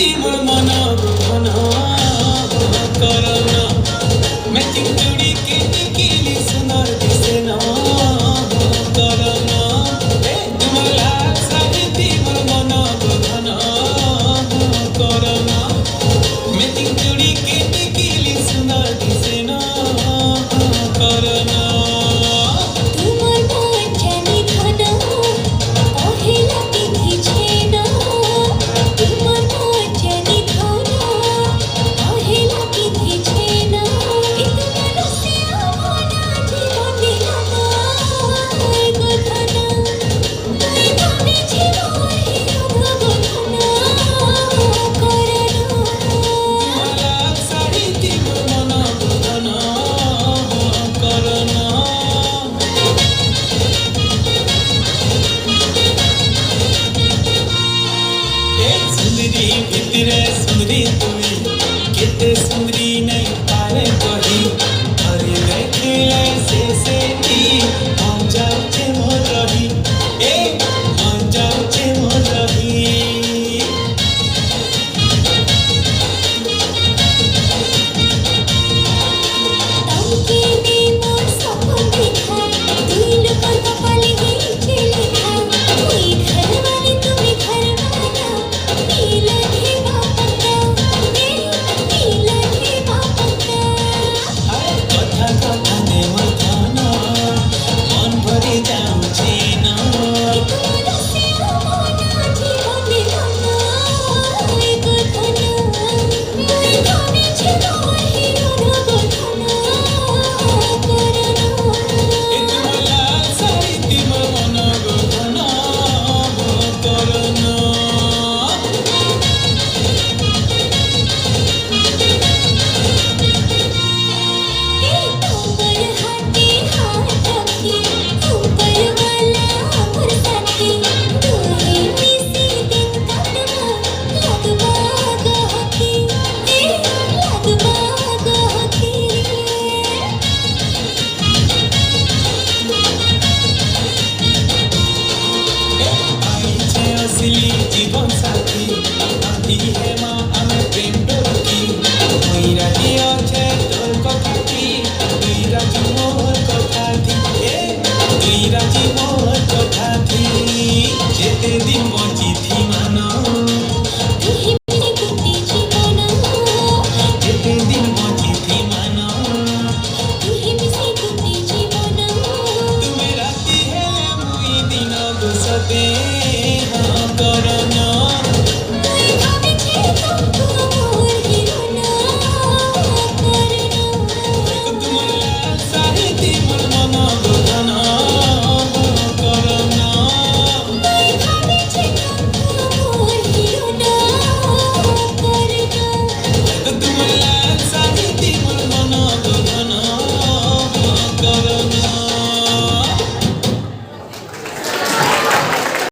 मोर मन बुझन करना मैचिंग चूड़ी के निकिली सुंदर दिसेन करना तुमर लाल साड़ी मोर मन बुझन करना मैचिंग चूड़ी के निकिली सुंदर दिसेन करना सुंदरी भितरे सुंदरी तुई केते सुंदरी नहीं पारे कही अरे देखले से ती हम जाऊचे मोर रही हम जाऊचे मोर रही जीवन साथी आधी है माँ हमें प्रेम डोरकी मेरा दिया छे तोर कथा थी मेरा जी मोर कथा थी मेरा जी मोर कथा थी जेते दिन बची थी मानो जेते दिन बची थी मानो तुम्हें राती है मुई दिन गुसते करना साहित्य